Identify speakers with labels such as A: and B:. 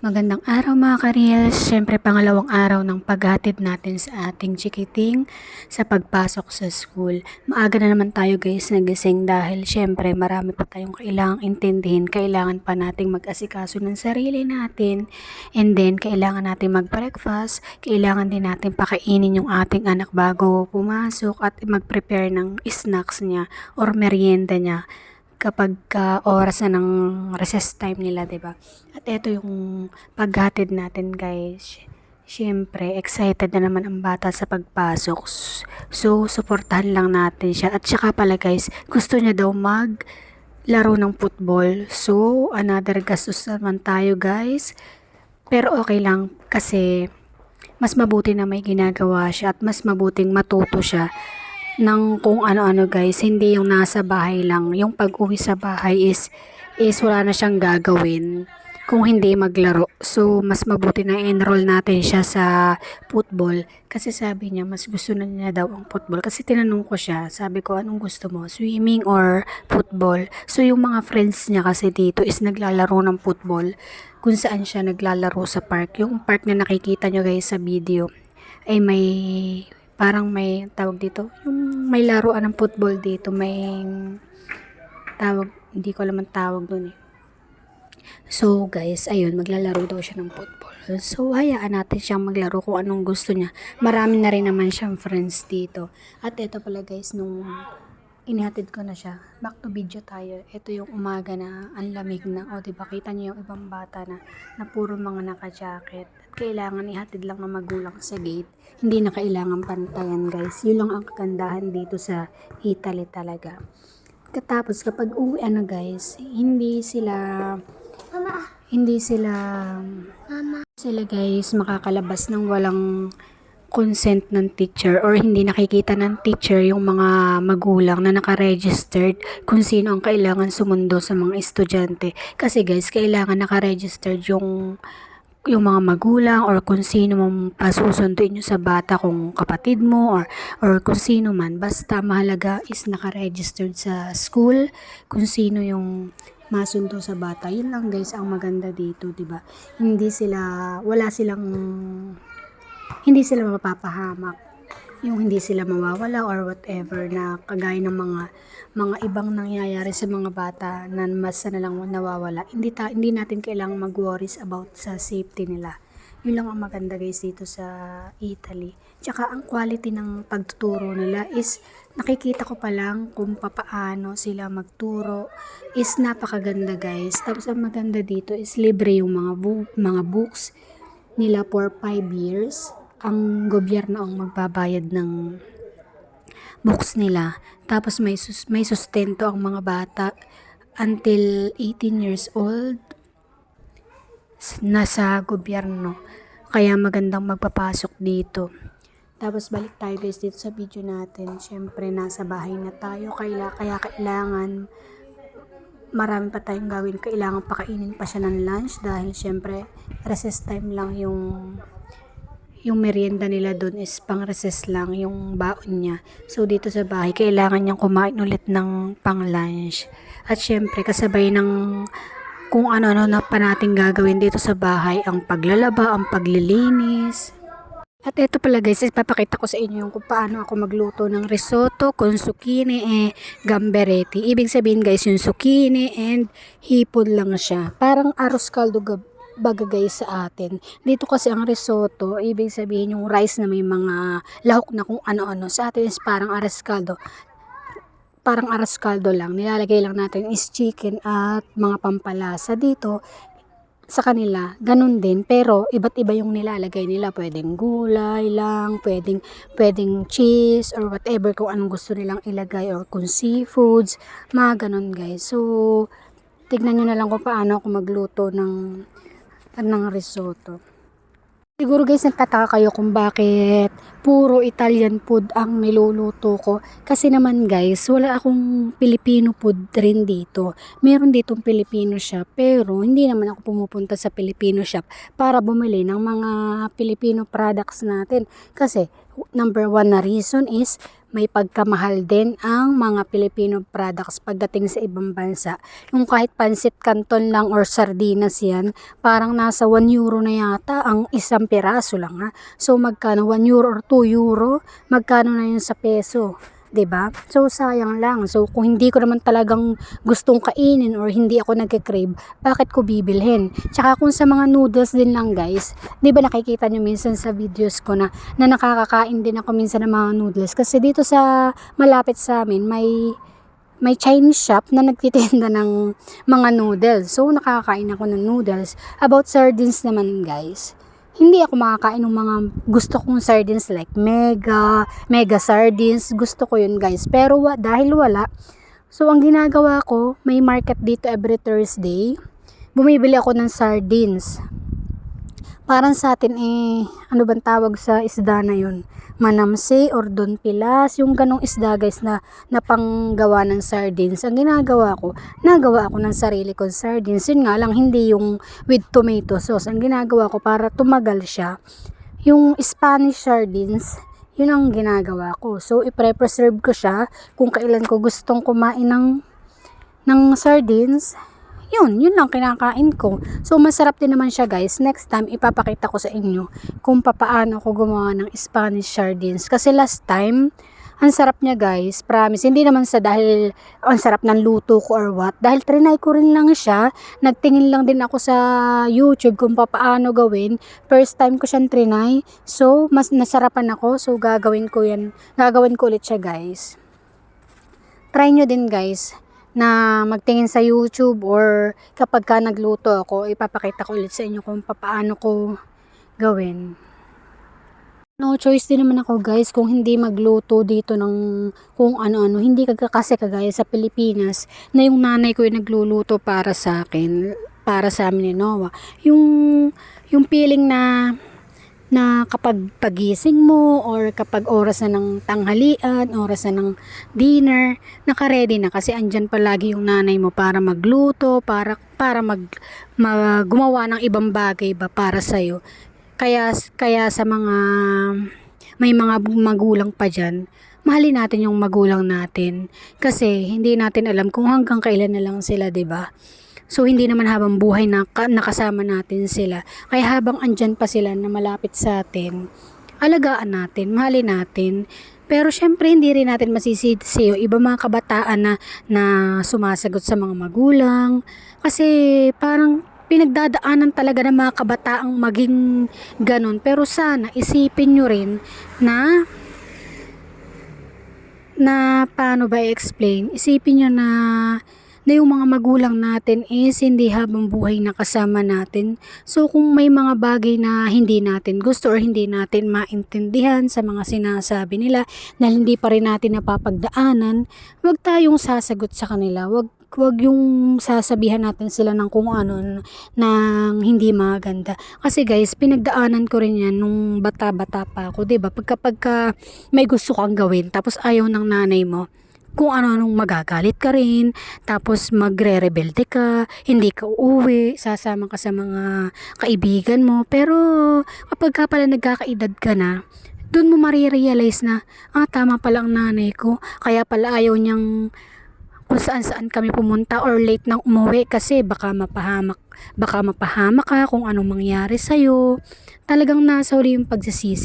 A: Magandang araw mga ka-reels. Siyempre pangalawang araw ng paghatid natin sa ating chikiting sa pagpasok sa school. Maaga na naman tayo guys nagising dahil siyempre marami pa tayong kailangang intindihin. Kailangan pa nating mag-asikaso ng sarili natin. And then kailangan natin mag-breakfast. Kailangan din natin pakainin yung ating anak bago pumasok at mag-prepare ng snacks niya or merienda niya kapag oras na ng recess time nila, 'di ba? At ito yung paghatid natin, guys. Siyempre, excited na naman ang bata sa pagpasok. So, suportahan lang natin siya. At saka pala, guys, gusto niya daw laro ng football. So, another gastos naman tayo, guys. Pero okay lang kasi mas mabuti na may ginagawa siya at mas mabuting matuto siya ng kung ano-ano guys, hindi yung nasa bahay lang. Yung pag-uwi sa bahay is wala na siyang gagawin kung hindi maglaro. So, mas mabuti na enroll natin siya sa football kasi sabi niya mas gusto na niya daw ang football. Kasi tinanong ko siya, sabi ko anong gusto mo, swimming or football? So, yung mga friends niya kasi dito is naglalaro ng football kung saan siya naglalaro sa park. Yung park na nakikita nyo guys sa video ay parang may tawag dito, yung may laruan ng football dito, may tawag, hindi ko alam ang tawag doon eh. So guys, ayun, maglalaro daw siya ng football. So hayaan natin siyang maglaro kung anong gusto niya. Marami na rin naman siyang friends dito. At ito pala guys, nung inihatid ko na siya, back to video tayo. Ito yung umaga na ang lamig na. O diba, kita niyo yung ibang bata na puro mga naka-jacket. At kailangan ihatid lang ng magulang sa gate. Hindi na kailangan pantayan guys. Yun lang ang kagandahan dito sa Italy talaga. Katapos kapag uwi guys, hindi sila guys makakalabas ng walang consent ng teacher or hindi nakikita ng teacher yung mga magulang na naka-registered kung sino ang kailangan sumundo sa mga estudyante. Kasi guys, kailangan naka-registered yung mga magulang or kung sino mong pasusunduin nyo sa bata, kung kapatid mo or kung sino man. Basta mahalaga is naka-registered sa school kung sino yung masundo sa bata. Yun lang guys ang maganda dito, 'di ba? Hindi sila mapapahamak, yung hindi sila mawawala or whatever na kagaya ng mga ibang nangyayari sa mga bata na mas na lang nawawala. Hindi natin kailangang mag-worries about sa safety nila. Yun lang ang maganda guys dito sa Italy. Tsaka ang quality ng pagtuturo nila is nakikita ko pa lang kung papaano sila magturo is napakaganda guys. Tapos ang maganda dito is libre yung mga books nila for 5 years. Ang gobyerno ang magbabayad ng books nila. Tapos may sustento ang mga bata until 18 years old nasa gobyerno. Kaya magandang magpapasok dito. Tapos balik tayo guys dito sa video natin. Siyempre nasa bahay na tayo kaya kailangan marami pa tayong gawin. Kailangan pakainin pa siya ng lunch dahil siyempre recess time lang yung merienda nila doon is pang recess lang yung baon niya. So dito sa bahay kailangan niyang kumain ulit ng pang lunch. At syempre kasabay ng kung ano-ano na pa natin gagawin dito sa bahay, ang paglalaba, ang paglilinis. At ito pala guys, ipapakita ko sa inyo yung kung paano ako magluto ng risotto con zucchini gamberetti. Ibig sabihin guys, yung zucchini and hipon lang siya. Parang arroz caldo baga guys sa atin. Dito kasi ang risotto, ibig sabihin yung rice na may mga lahok na kung ano-ano. Sa atin is parang arroz caldo. Parang arroz caldo lang. Nilalagay lang natin is chicken at mga pampalasa. Dito, sa kanila, ganun din. Pero, iba't iba yung nilalagay nila. Pwedeng gulay lang, pwedeng cheese, or whatever kung anong gusto nilang ilagay, or kung seafoods, mga ganun guys. So, tignan nyo na lang kung paano ako magluto ng risotto. Siguro guys, nagtataka kayo kung bakit puro Italian food ang niluluto ko. Kasi naman guys, wala akong Filipino food rin dito. Meron ditong Filipino shop, pero hindi naman ako pumupunta sa Filipino shop para bumili ng mga Filipino products natin. Kasi number one na reason is may pagkamahal din ang mga Filipino products pagdating sa ibang bansa. Yung kahit pansit canton lang or sardinas yan, parang nasa 1 euro na yata ang isang piraso lang ha. So magkano 1 euro or 2 euro, magkano na yun sa peso? 'Di ba? So sayang lang. So kung hindi ko naman talagang gustong kainin or hindi ako nagke-crave, bakit ko bibilhin? Tsaka kung sa mga noodles din lang guys, 'di ba nakikita nyo minsan sa videos ko na nakakakain din ako minsan ng mga noodles kasi dito sa malapit sa amin may Chinese shop na nagtitinda ng mga noodles. So nakakain ako ng noodles. About sardines naman guys, hindi ako makakain ng mga gusto kong sardines like mega sardines. Gusto ko yun guys. Pero dahil wala, so ang ginagawa ko, may market dito every Thursday. Bumibili ako ng sardines. Parang sa atin ano bang tawag sa isda na yun? Manamse or Don Pilas, yung ganong isda guys na panggawa ng sardines. Ang nagawa ko ng sarili kong sardines. Yun nga lang, hindi yung with tomato sauce. Ang ginagawa ko para tumagal siya, yung Spanish sardines, yun ang ginagawa ko. So, i-preserve ko siya kung kailan ko gustong kumain ng sardines. Yun lang kinakain ko. So, masarap din naman siya guys. Next time, ipapakita ko sa inyo kung paano ako gumawa ng Spanish sardines. Kasi last time, ang sarap niya guys. Promise. Hindi naman sa dahil ang sarap ng luto ko or what. Dahil trinay ko rin lang siya. Nagtingin lang din ako sa YouTube kung paano gawin. First time ko siyang trinay. So, mas nasarapan ako. So, gagawin ko ulit siya guys. Try nyo din guys na magtingin sa YouTube or kapag ka nagluto ako, ipapakita ko ulit sa inyo kung paano ko gawin. No choice din naman ako guys kung hindi magluto dito ng kung ano-ano. Hindi kasi kagaya sa Pilipinas na yung nanay ko yung nagluluto para sa akin, para sa amin ni Noah. Yung feeling na kapag pagising mo or kapag oras na ng tanghalian, oras na ng dinner, naka-ready na kasi andyan palagi yung nanay mo para magluto, para gumawa ng ibang bagay ba para sa'yo. Kaya sa may mga magulang pa dyan, mahalin natin yung magulang natin kasi hindi natin alam kung hanggang kailan na lang sila, 'di ba? So, hindi naman habang buhay na nakasama natin sila. Kaya habang andyan pa sila na malapit sa atin, alagaan natin, mahalin natin. Pero syempre, hindi rin natin masisisi yung iba mga kabataan na sumasagot sa mga magulang. Kasi parang pinagdadaanan talaga ng mga kabataang maging ganun. Pero sana isipin nyo rin na paano ba i-explain? Isipin nyo na yung mga magulang natin is hindi habang buhay na kasama natin. So kung may mga bagay na hindi natin gusto or hindi natin maintindihan sa mga sinasabi nila na hindi pa rin natin napapagdaanan, wag tayong sasagot sa kanila. Wag yung sasabihan natin sila ng kung ano nang hindi maganda. Kasi guys, pinagdaanan ko rin yan nung bata-bata pa ako, 'di ba? Kapag may gusto kang gawin tapos ayaw ng nanay mo, kung ano-anong magagalit ka rin, tapos magre-rebelde ka, hindi ka uuwi, sasama ka sa mga kaibigan mo. Pero kapag ka pala nagkakaedad ka na, dun mo marirealize na, tama pala ang nanay ko, kaya pala ayaw niyang kung saan-saan kami pumunta or late nang umuwi kasi baka mapahamak ka kung anong mangyari sa'yo. Talagang nasa huli yung pagsisisi.